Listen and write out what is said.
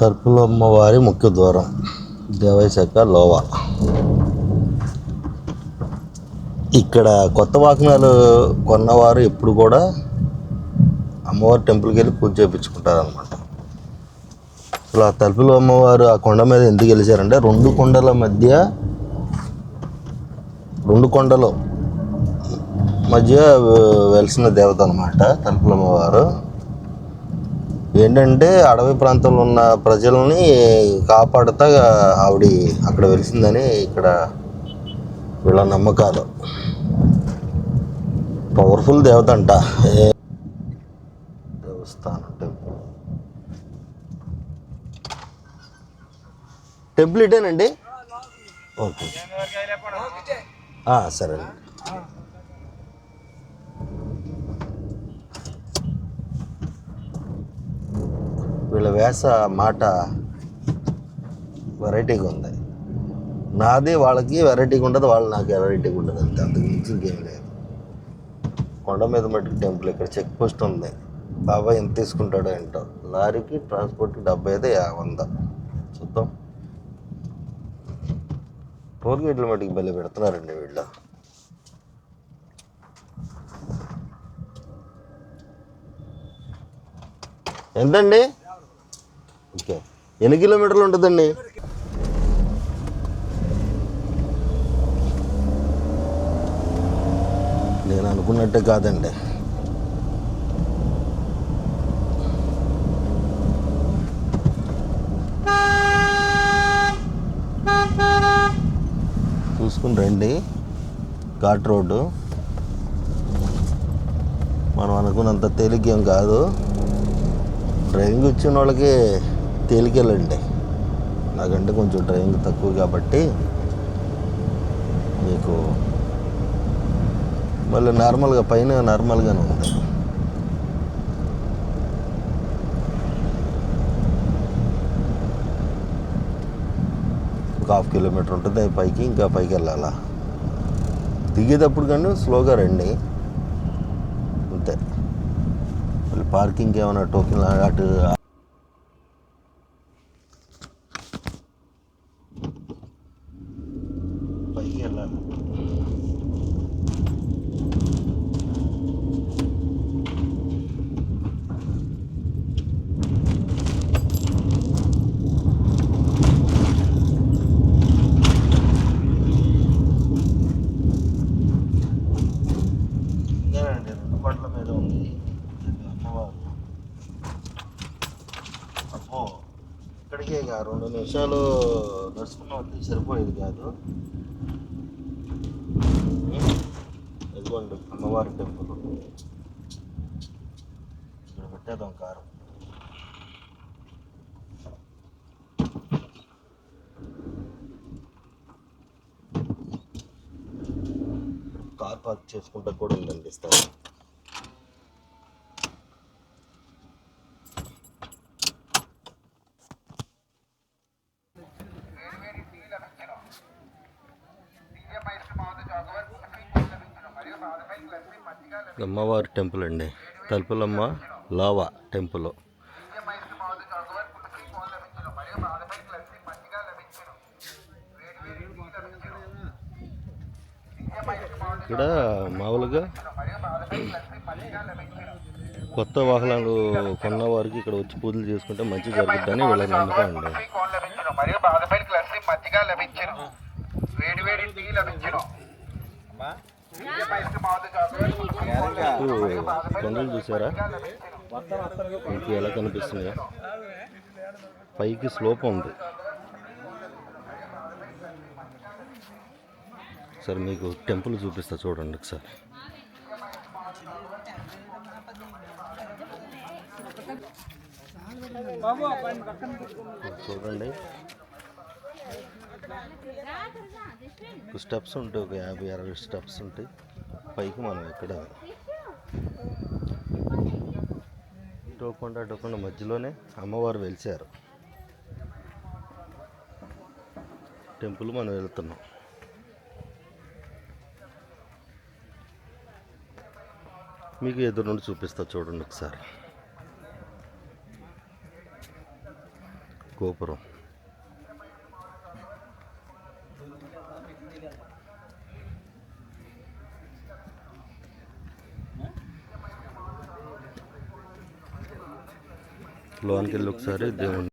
తలుపులమ్మ వారి ముఖ్య ద్వారం దేవాయ శాఖ లోవా. ఇక్కడ కొత్త వాహనాలు కొన్నవారు ఎప్పుడు కూడా అమ్మవారి టెంపుల్కి వెళ్ళి పూజ చేయించుకుంటారనమాట. అసలు ఆ తలుపుల అమ్మవారు ఆ కొండ మీద ఎందుకు గెలిచారంటే రెండు కొండల మధ్య వెలిసిన దేవత అనమాట తలుపుల అమ్మవారు. ఏంటంటే అడవి ప్రాంతంలో ఉన్న ప్రజల్ని కాపాడుతా ఆవిడ అక్కడ వెలిసిందని ఇక్కడ వీళ్ళ నమ్మకాలు. పవర్ఫుల్ దేవత అంట. దేవస్థానం టెంపుల్ ఇటేనండి. ఓకే సరే అండి. వీళ్ళ వేస మాట వెరైటీగా ఉంది. నాది వాళ్ళకి వెరైటీగా ఉండదు, వాళ్ళు నాకు వెరైటీగా ఉండదు. అంతే, అంతకు మించి ఇంకేం లేదు. కొండ మీద మట్టుకు టెంపుల్. ఇక్కడ చెక్ పోస్ట్ ఉంది. బాబాయ్ ఎంత తీసుకుంటాడో ఏంటో. లారీకి ట్రాన్స్పోర్ట్కి 75 100 చూద్దాం. టోల్ గేట్ల మట్టుకు బలి పెడుతున్నారండి వీళ్ళు. ఎంతండి? ఓకే, ఎన్ని కిలోమీటర్లు ఉంటుందండి? నేను అనుకున్నట్టే కాదండి. చూసుకుని రండి. ఘాట్ రోడ్డు మనం అనుకున్నంత తేలికేం కాదు. డ్రైవింగ్ వచ్చిన వాళ్ళకి తేలికెళ్ళండి. నాకంటే కొంచెం డ్రైవింగ్ తక్కువ కాబట్టి మీకు మళ్ళీ నార్మల్గా పైన నార్మల్గానే ఉంది. ఒక 1/2 కిలోమీటర్ ఉంటుంది పైకి. ఇంకా పైకి వెళ్ళాలా. దిగేటప్పుడు కానీ స్లోగా రండి అంతే. మళ్ళీ పార్కింగ్ ఏమైనా టోకెన్ అటు పైకి వెళ్ళాలి. రెండు కొండల మీద ఉంది అమ్మవారు. అబ్బో, ఇక్కడికే 2 నిమిషాలు నడుచుకున్న వస్తే సరిపోయేది కాదు. ఇదిగోండి అమ్మవారి టెంపుల్. ఇక్కడ పెట్టేద్దాం కారు. కార్ పార్క్ చేసుకుంటా కూడా ఉందండి స్థలం. అమ్మవారి టెంపుల్ అండి. Talupulamma lava temple. ఇక్కడ మామూలుగా కొత్త వాహనాలు కొన్న వారికి ఇక్కడ వచ్చి పూజలు చేసుకుంటే మంచి జరుగుతుందని వీళ్ళ నమ్మకం అండి. కొండలు చూసారా మీకు ఎలా కనిపిస్తున్నాయో? పైకి స్లోప్ ఉంది. సరే మీకు టెంపుల్ చూపిస్తా చూడండి ఒకసారి. చూడండి, స్టెప్స్ ఉంటాయి. ఒక 50-60 స్టెప్స్ ఉంటాయి పైకి. మనం ఎక్కడ టోకొండ మధ్యలోనే అమ్మవారు వెలిసారు. టెంపుల్ మనం వెళ్తున్నాం. మీకు ఎదురు నుండి చూపిస్తా చూడండి ఒకసారి. గోపురం. లోనికి వెళ్ళి ఒకసారి దేవుని